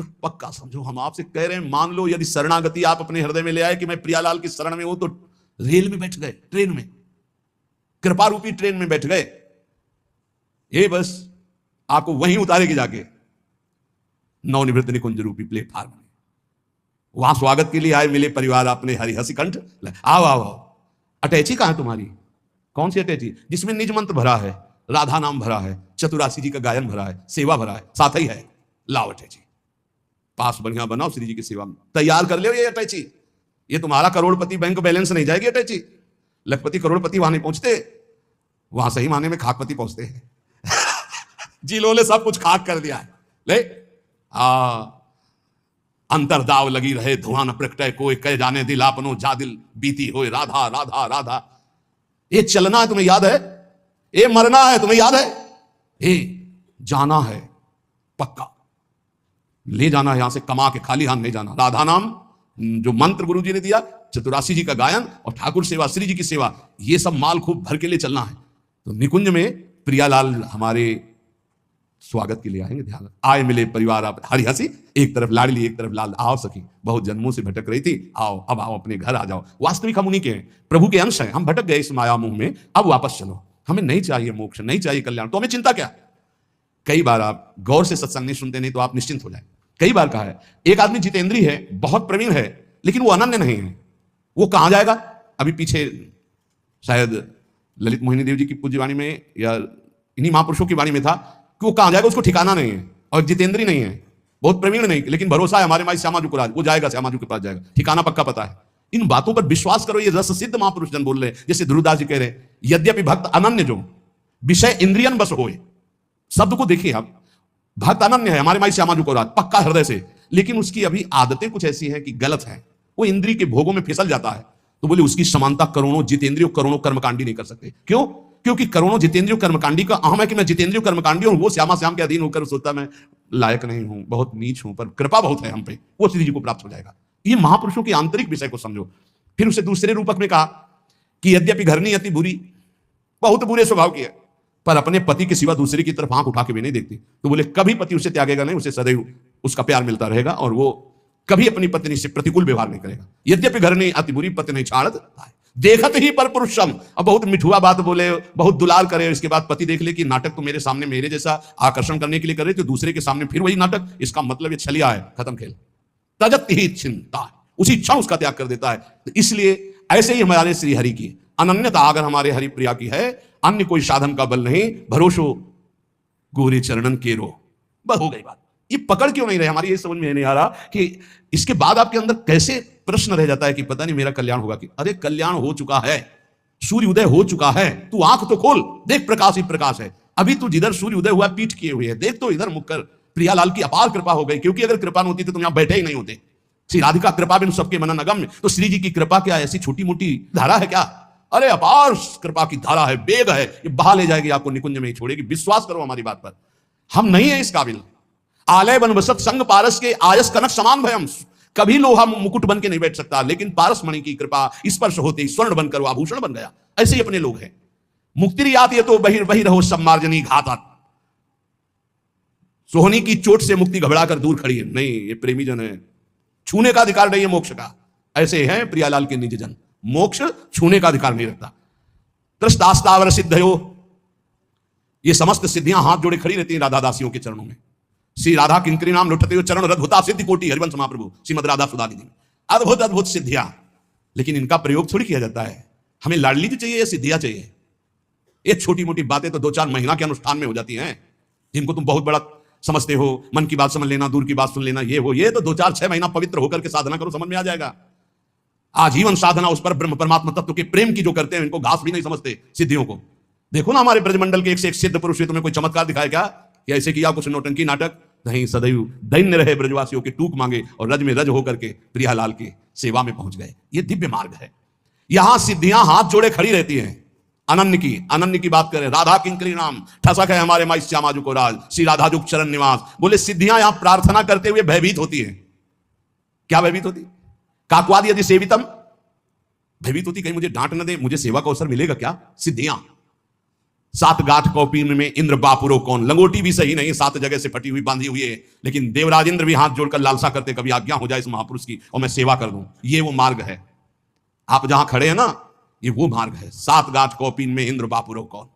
तो पक्का समझो, हम आपसे कह रहे हैं, मान लो यदि शरणागति आप अपने हृदय में ले आए कि मैं प्रियालाल की शरण में हूं, तो रेल में बैठ गए, ट्रेन में, कृपा रूपी ट्रेन में बैठ गए। ये बस आपको वहीं उतारेगी जाके नवनिवृत्त निकुंज रूपी प्लेटफार्म में। वहां स्वागत के लिए आए, मिले परिवार अपने हरिहसी कंठ, आओ आओ आओ। अटैची कहां है तुम्हारी? कौन सी अटैची? जिसमें निज मंत्र भरा है, राधा नाम भरा है, चतुरासी जी का गायन भरा है, सेवा भरा है, साथ ही है। लाओ अटैची, पास बढ़िया बनाओ, श्री जी की सेवा में तैयार कर ले ये अटैची। ये तुम्हारा करोड़पति बैंक बैलेंस नहीं जाएगी अटैची। लखपति करोड़पति वहां नहीं पहुंचते, वहां सही माने में खाकपति पहुंचते हैं। जिलों ने सब कुछ खाक कर दिया है। ले अंतरदाव लगी रहे, धुआं न प्रकटे कोई, कह जाने दिल आपनो जा दिल बीती होए, राधा राधा राधा। ये चलना है तुम्हें याद है, ये मरना है तुम्हें याद है, ये जाना है पक्का, ले जाना है यहां से, कमा के खाली हाथ नहीं जाना। राधा नाम जो मंत्र गुरु जी ने दिया, चतुरासी जी का गायन और ठाकुर सेवा, श्री जी की सेवा, ये सब माल खूब भर के लिए चलना है। तो निकुंज में प्रियालाल हमारे स्वागत के लिए आएंगे। ध्यान आए मिले परिवार आप हरिहसी, एक तरफ लाडली एक तरफ लाल। आओ सखी, बहुत जन्मों से भटक रही थी, आओ अब आओ अपने घर आ जाओ। वास्तविक हम उन्हीं के हैं, प्रभु के अंश हैं। हम भटक गए इस माया मुंह में, अब वापस चलो। हमें नहीं चाहिए मोक्ष, नहीं चाहिए कल्याण, तो हमें चिंता क्या? कई बार आप गौर से सत्संग नहीं सुनते, नहीं तो आप निश्चिंत हो जाए। कई बार कहा है, एक आदमी जितेंद्रीय है, बहुत प्रवीण है, लेकिन वो अनन्य नहीं है। वो कहां जाएगा? अभी पीछे शायद ललित मोहिनी देव जी की पूज्यवाणी में या इन्हीं महापुरुषों की वाणी में था कि वो कहां जाएगा उसको ठिकाना नहीं है। और जितेंद्रीय नहीं है, बहुत प्रवीण नहीं, लेकिन भरोसा है हमारे माई श्यामा जी को राज, वो जाएगा, श्यामा जी के पास जाएगा, ठिकाना पक्का पता है। इन बातों पर विश्वास करो, ये रस सिद्ध महापुरुष जन बोल रहे हैं। जैसे ध्रुवदास जी कह रहे हैं, यद्यपि भक्त अनन्य जो विषय इंद्रियन बस होए। शब्द को देखिए आप, भक्त अनन्य है हमारे माई श्यामा जी को राज, पक्का हृदय से, लेकिन उसकी अभी आदतें कुछ ऐसी हैं कि गलत है, वो इंद्रिय के भोगों में फिसल जाता है। तो बोले उसकी समानता करोड़ों जितेंद्रियों करोड़ों कर्मकांडी नहीं कर सकते। क्यों? क्योंकि करोड़ों जितेंद्रियों कर्मकांडी का अहम है कि मैं जितेंद्रियों कर्मकांडी हूं, वो श्यामा श्याम के अधीन होकर सोचता मैं लायक नहीं हूं, बहुत नीच हूं, पर कृपा बहुत है हम पे, वो श्री जी को प्राप्त हो जाएगा। ये महापुरुषों के आंतरिक विषय को समझो। फिर उसे दूसरे रूपक में कहा कि यद्यपि घरनी अति बुरी, बहुत बुरे स्वभाव की है, पर अपने पति के सिवा दूसरे की तरफ आंख उठा के भी नहीं देखती। तो बोले कभी पति उसे त्यागेगा नहीं, उसे सदैव उसका प्यार मिलता रहेगा और वो कभी अपनी पत्नी से प्रतिकूल व्यवहार नहीं करेगा। यद्यपि घर नहीं अति बुरी, पति नहीं छाड़त देखत ही पर पुरुषम। अब बहुत मिठुआ बात बोले, बहुत दुलार करे, इसके बाद पति देख ले कि नाटक तो मेरे सामने मेरे जैसा आकर्षण करने के लिए करे, तो दूसरे के सामने फिर वही नाटक, इसका मतलब ये छलिया है, खत्म खेल। तजत ही चिंता, उसी क्षण उसका त्याग कर देता है। तो इसलिए ऐसे ही हमारे श्री हरि की अनन्यता अगर हमारे हरि प्रिया की है, अन्य कोई साधन का बल नहीं, भरोसो गोरे चरणन केरो। बस हो गई बात। ये पकड़ क्यों नहीं रहे हमारी, ये समझ में नहीं आ रहा कि इसके बाद आपके अंदर कैसे प्रश्न रह जाता है कि पता नहीं मेरा कल्याण होगा कि, अरे कल्याण हो चुका है, सूर्य उदय हो चुका है, तू आंख तो खोल, देख प्रकाश ही प्रकाश है। अभी तू जिधर सूर्य उदय हुआ पीठ किए हुए है, देख तो इधर मुख कर। प्रियालाल की अपार कृपा हो गई, क्योंकि अगर कृपा न होती तो तुम यहां बैठे ही नहीं होते। श्री राधिका कृपा बिन सबके मनन अगम्य, तो श्री जी की कृपा क्या ऐसी छोटी मोटी धारा है क्या? अरे अपार कृपा की धारा है, वेग है, ये बहा ले जाएगी आपको, निकुंज में ही छोड़ेगी। विश्वास करो हमारी बात पर, हम नहीं है इस काबिल। आलय बन बसत संग पारस के आयस कनक समान भयम, कभी लोहा मुकुट बन के नहीं बैठ सकता, लेकिन पारस मणि की कृपा स्पर्श होते ही स्वर्ण बनकर आभूषण बन गया। ऐसे ही अपने लोग हैं। मुक्ति यात ये तो बही रहो सम्मार्जनी घातात, सोहनी की चोट से मुक्ति घबरा कर दूर खड़ी है। नहीं, ये प्रेमी जन है, छूने का अधिकार नहीं है मोक्ष का। ऐसे हैं प्रियालाल के निज जन, मोक्ष छूने का अधिकार नहीं रखता। त्रस्तास्तावर सिद्धयो, ये समस्त सिद्धियां हाथ जोड़े खड़ी रहती हैं राधा दासियों के चरणों में। श्री राधा किंकरी नाम लुटते हो चरण रद्भुता सिद्धि कोटि, हरिवंश महाप्रभु श्रीमद राधा सुधानी जी, अद्भुत अद्भुत सिद्धियां। लेकिन इनका प्रयोग थोड़ी किया जाता है। हमें लाडली जी चाहिए या सिद्धियां चाहिए? ये छोटी मोटी बातें तो 2-4 महीना के अनुष्ठान में हो जाती हैं, जिनको तुम बहुत बड़ा समझते हो। मन की बात समझ लेना, दूर की बात सुन लेना, ये वो, ये तो 2-4-6 महीना पवित्र होकर के साधना करो, समझ में आ जाएगा। आजीवन साधना उस पर ब्रह्म परमात्मा तत्व के प्रेम की जो करते हैं, इनको घास भी नहीं समझते सिद्धियों को। देखो ना हमारे ब्रजमंडल के एक से एक सिद्ध पुरुष, तुम्हें कोई चमत्कार दिखाया क्या कि ऐसे किया कुछ नौटंकी नाटक? नहीं, सदैव दैन्य रहे ब्रजवासियों के टूक मांगे और रज में रज होकर के प्रियालाल की सेवा में पहुंच गए। ये दिव्य मार्ग है। यहां सिद्धियां हाथ जोड़े खड़ी रहती हैं। अनन्य की बात करें, राधा किंकरी नाम ठसक है हमारे माई श्यामा जी को राज, श्री राधा जुग चरण निवास। बोले सिद्धियां यहां प्रार्थना करते हुए भयभीत होती है। क्या भयभीत होती? काकवाद यदि सेवितम, भयभीत होती कहीं मुझे डांट न दे, मुझे सेवा का अवसर मिलेगा क्या? सिद्धियां सात गांठ कौपीन में इंद्र बापुरो कौन। लंगोटी भी सही नहीं, 7 जगह से फटी हुई बांधी हुई है, लेकिन देवराज इंद्र भी हाथ जोड़कर लालसा करते कभी आज्ञा हो जाए इस महापुरुष की और मैं सेवा कर दूं। ये वो मार्ग है, आप जहां खड़े हैं ना, ये वो मार्ग है। 7 गांठ कौपीन में इंद्र बापुरो कौन।